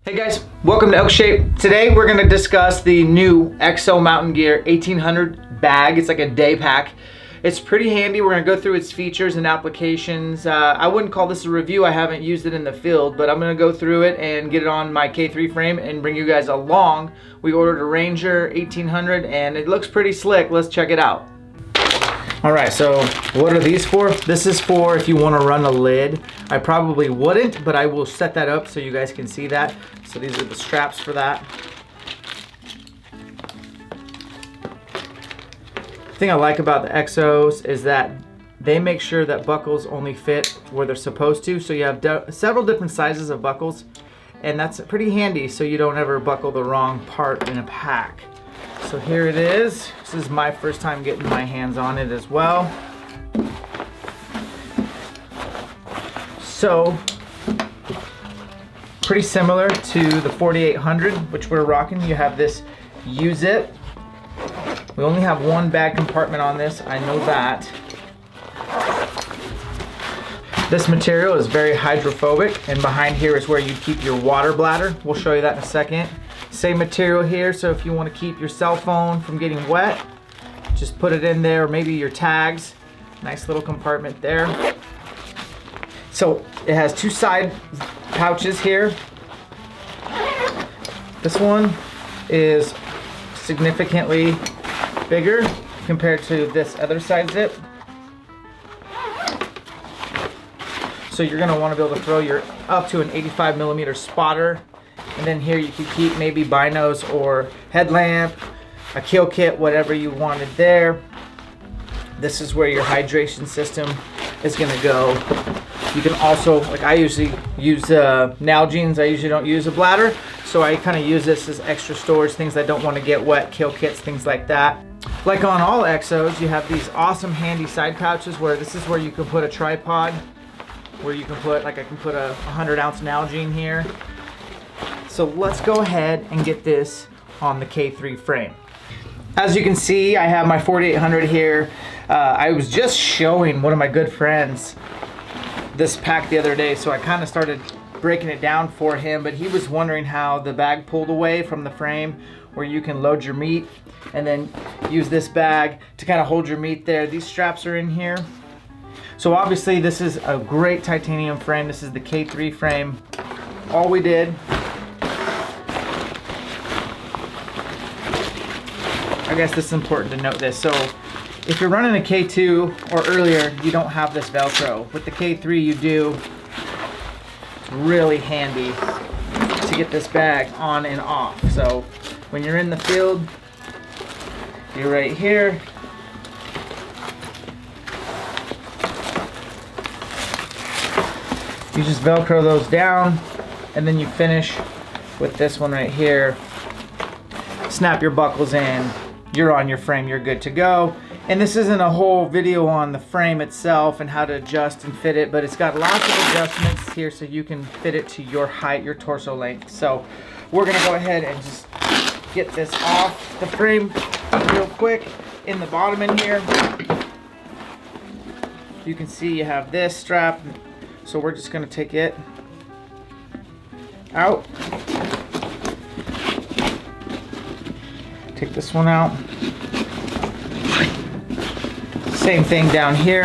Hey guys, welcome to ElkShape. Today we're going to discuss the new EXO Mountain Gear 1800 bag. It's like a day pack. It's pretty handy. We're going to go through its features and applications. I wouldn't call this a review. I haven't used it in the field, but I'm going to go through it and get it on my K3 frame and bring you guys along. We ordered a Ranger 1800 and it looks pretty slick. Let's check it out. Alright, so what are these for? This is for if you want to run a lid. I probably wouldn't, but I will set that up so you guys can see that. So these are the straps for that. The thing I like about the EXOs is that they make sure that buckles only fit where they're supposed to. So you have several different sizes of buckles, and that's pretty handy so you don't ever buckle the wrong part in a pack. So here it is. This is my first time getting my hands on it as well. So, pretty similar to the 4800, which we're rocking. You have this U-zip. We only have one bag compartment on this, I know that. This material is very hydrophobic, and behind here is where you keep your water bladder. We'll show you that in a second. Same material here, so if you want to keep your cell phone from getting wet, just put it in there, or maybe your tags. Nice little compartment there. So it has two side pouches here. This one is significantly bigger compared to this other side zip. So you're going to want to be able to throw your up to an 85mm spotter. And then here you can keep maybe binos or headlamp, a kill kit, whatever you wanted there. This is where your hydration system is going to go. You can also, like I usually use Nalgene's, I usually don't use a bladder. So I kind of use this as extra storage, things that don't want to get wet, kill kits, things like that. Like on all EXOs, you have these awesome handy side pouches where this is where you can put a tripod, where you can put, like I can put a 100-ounce Nalgene here. So let's go ahead and get this on the K3 frame. As you can see, I have my 4800 here. I was just showing one of my good friends this pack the other day, so I kind of started breaking it down for him, but he was wondering how the bag pulled away from the frame where you can load your meat and then use this bag to kind of hold your meat there. These straps are in here. So obviously this is a great titanium frame. This is the K3 frame. All we did, I guess this is important to note this. So if you're running a K2 or earlier, you don't have this Velcro. With the K3 you do. It's really handy to get this bag on and off. So when you're in the field, you're right here. You just Velcro those down, and then you finish with this one right here. Snap your buckles in. You're on your frame, you're good to go. And this isn't a whole video on the frame itself and how to adjust and fit it, but it's got lots of adjustments here so you can fit it to your height, your torso length. So we're gonna go ahead and just get this off the frame real quick. In the bottom in here, you can see you have this strap. So we're just gonna take it out. Take this one out. Same thing down here.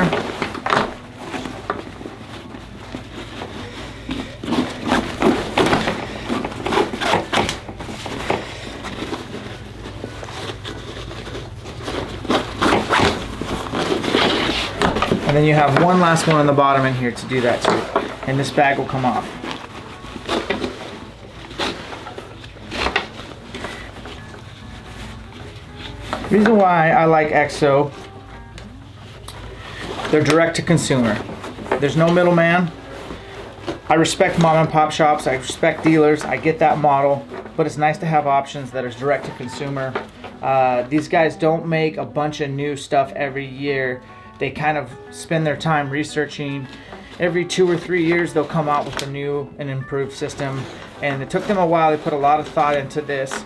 And then you have one last one on the bottom in here to do that too. And this bag will come off. The reason why I like EXO, they're direct to consumer. There's no middleman. I respect mom and pop shops, I respect dealers, I get that model, but it's nice to have options that are direct to consumer. These guys don't make a bunch of new stuff every year. They kind of spend their time researching. Every 2 or 3 years they'll come out with a new and improved system, and it took them a while. They put a lot of thought into this.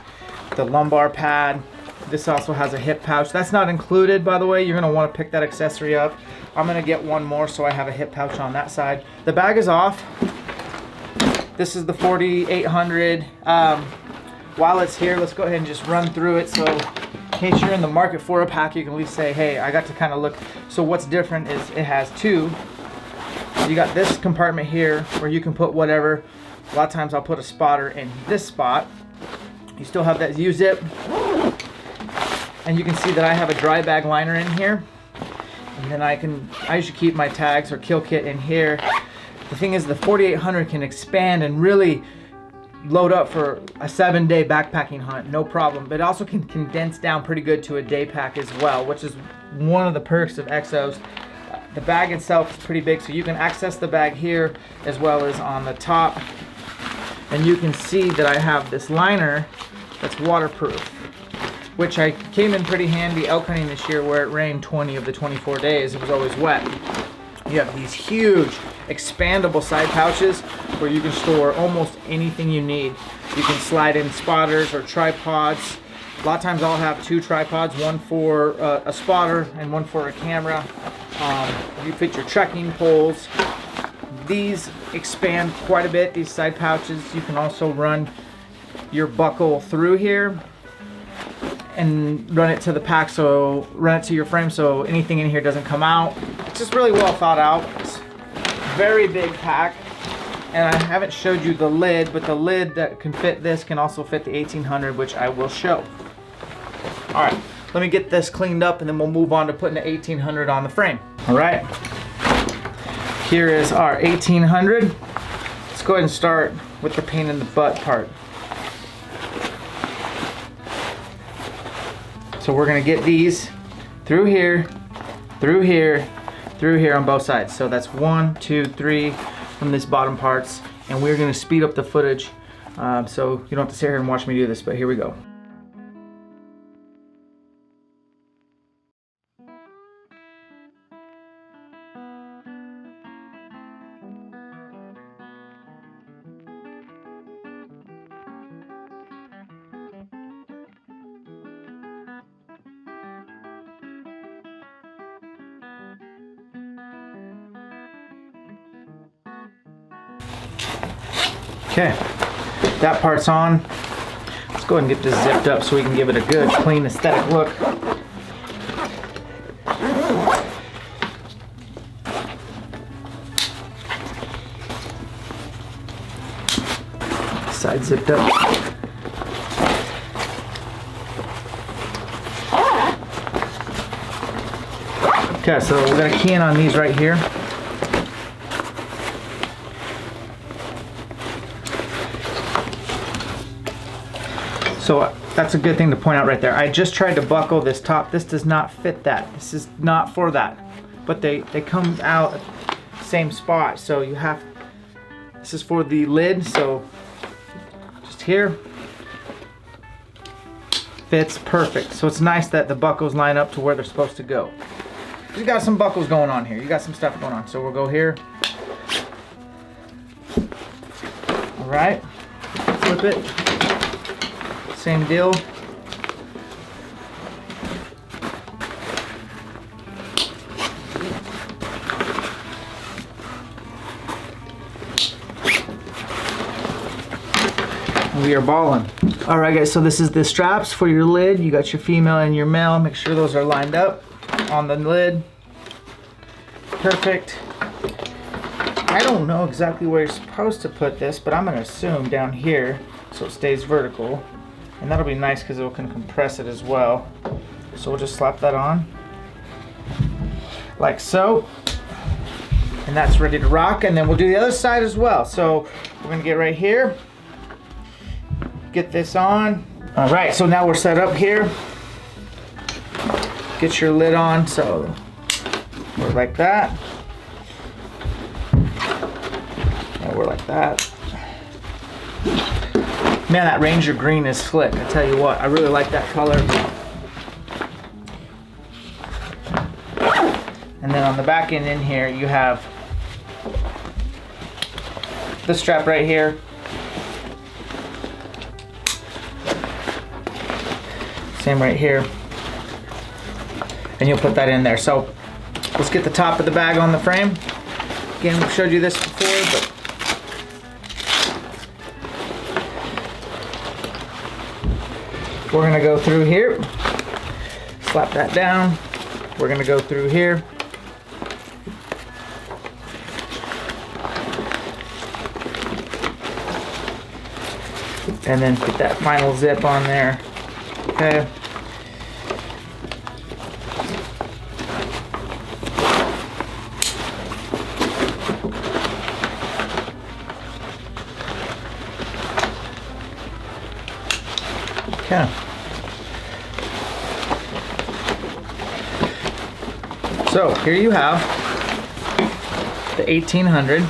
The lumbar pad, this also has a hip pouch. That's not included, by the way. You're gonna wanna pick that accessory up. I'm gonna get one more so I have a hip pouch on that side. The bag is off. This is the 4800. While it's here, let's go ahead and just run through it. So in case you're in the market for a pack, you can at least say, hey, I got to kind of look. So what's different is it has two. You got this compartment here where you can put whatever. A lot of times I'll put a spotter in this spot. You still have that U-zip. And you can see that I have a dry bag liner in here. And then I usually keep my tags or kill kit in here. The thing is, the 4800 can expand and really load up for a 7-day backpacking hunt, no problem. But it also can condense down pretty good to a day pack as well, which is one of the perks of Exos. The bag itself is pretty big, so you can access the bag here as well as on the top. And you can see that I have this liner that's waterproof, which I came in pretty handy elk hunting this year where it rained 20 of the 24 days. It was always wet. You have these huge expandable side pouches where you can store almost anything you need. You can slide in spotters or tripods. A lot of times I'll have two tripods, one for a spotter and one for a camera. You fit your trekking poles. These expand quite a bit, these side pouches. You can also run your buckle through here and run it to the pack, so run it to your frame so anything in here doesn't come out. It's just really well thought out. It's a very big pack. And I haven't showed you the lid, but the lid that can fit this can also fit the 1800, which I will show. All right, let me get this cleaned up and then we'll move on to putting the 1800 on the frame. All right, here is our 1800. Let's go ahead and start with the pain in the butt part. So we're gonna get these through here, through here, through here on both sides. So that's 1, 2, 3 from these bottom parts. And we're gonna speed up the footage so you don't have to sit here and watch me do this, but here we go. Okay, that part's on. Let's go ahead and get this zipped up so we can give it a good, clean, aesthetic look. Side zipped up. Okay, so we're gonna key in on these right here. So that's a good thing to point out right there. I just tried to buckle this top. This does not fit that. This is not for that. But they come out same spot. So you have, this is for the lid. So just here, fits perfect. So it's nice that the buckles line up to where they're supposed to go. You got some buckles going on here. You got some stuff going on. So we'll go here. All right, flip it. Same deal. We are balling. All right, guys, so this is the straps for your lid. You got your female and your male. Make sure those are lined up on the lid. Perfect. I don't know exactly where you're supposed to put this, but I'm gonna assume down here so it stays vertical. And that'll be nice because it can compress it as well. So we'll just slap that on like so. And that's ready to rock. And then we'll do the other side as well. So we're gonna get right here, get this on. All right, so now we're set up here. Get your lid on, so we're like that. And we're like that. Man, that Ranger green is slick. I tell you what, I really like that color. And then on the back end in here, you have the strap right here. Same right here. And you'll put that in there. So let's get the top of the bag on the frame. Again, we showed you this before, but We're gonna go through here, slap that down. We're gonna go through here. And then put that final zip on there. Okay. Okay. So here you have the 1800.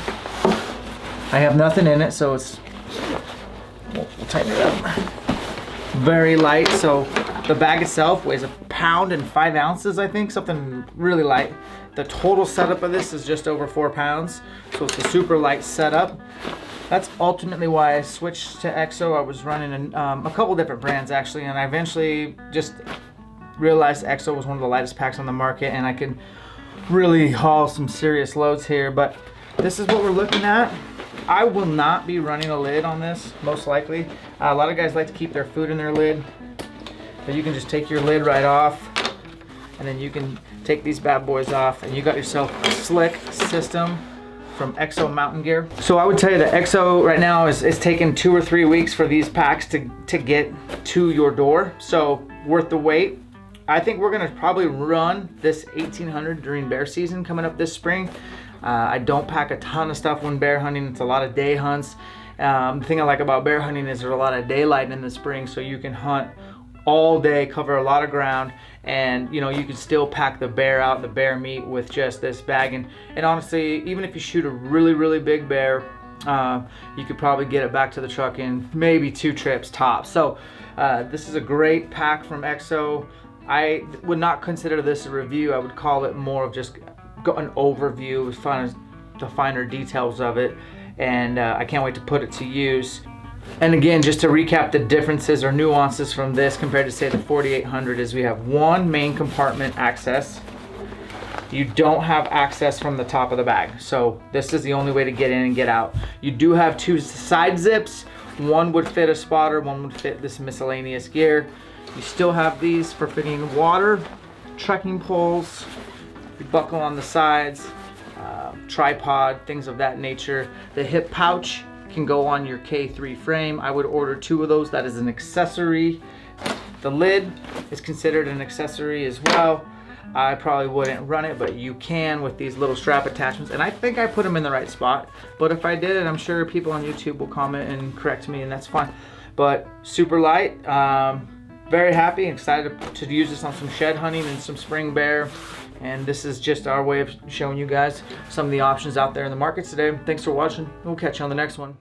I have nothing in it, so it's, we'll tighten it up. Very light, so the bag itself weighs 1.5 pounds and 5 ounces, I think, something really light. The total setup of this is just over 4 pounds, so it's a super light setup. That's ultimately why I switched to EXO. I was running a couple different brands actually, and I eventually just realized EXO was one of the lightest packs on the market, and I could really haul some serious loads here. But this is what we're looking at. I will not be running a lid on this, most likely. A lot of guys like to keep their food in their lid, but you can just take your lid right off, and then you can take these bad boys off, and you got yourself a slick system from EXO Mountain Gear. So I would tell you that EXO right now is taking 2 or 3 weeks for these packs to get to your door. So worth the wait. I think we're gonna probably run this 1800 during bear season coming up this spring. I don't pack a ton of stuff when bear hunting. It's a lot of day hunts. The thing I like about bear hunting is there's a lot of daylight in the spring, so you can hunt all day, cover a lot of ground, and you know, you can still pack the bear out, the bear meat, with just this bag. And honestly, even if you shoot a really big bear, you could probably get it back to the truck in maybe 2 trips tops. So this is a great pack from EXO. I would not consider this a review. I would call it more of just an overview, as far as the finer details of it, and I can't wait to put it to use. And again, just to recap the differences or nuances from this compared to say the 4800 is we have one main compartment access. You don't have access from the top of the bag. So this is the only way to get in and get out. You do have 2 side zips. One would fit a spotter, one would fit this miscellaneous gear. You still have these for fitting water, trekking poles, you buckle on the sides, tripod, things of that nature. The hip pouch can go on your K3 frame. I would order 2 of those. That is an accessory. The lid is considered an accessory as well. I probably wouldn't run it, but you can with these little strap attachments. And I think I put them in the right spot. But if I did, I'm sure people on YouTube will comment and correct me, and that's fine. But super light. Very happy and excited to use this on some shed hunting and some spring bear. And this is just our way of showing you guys some of the options out there in the market today. Thanks for watching. We'll catch you on the next one.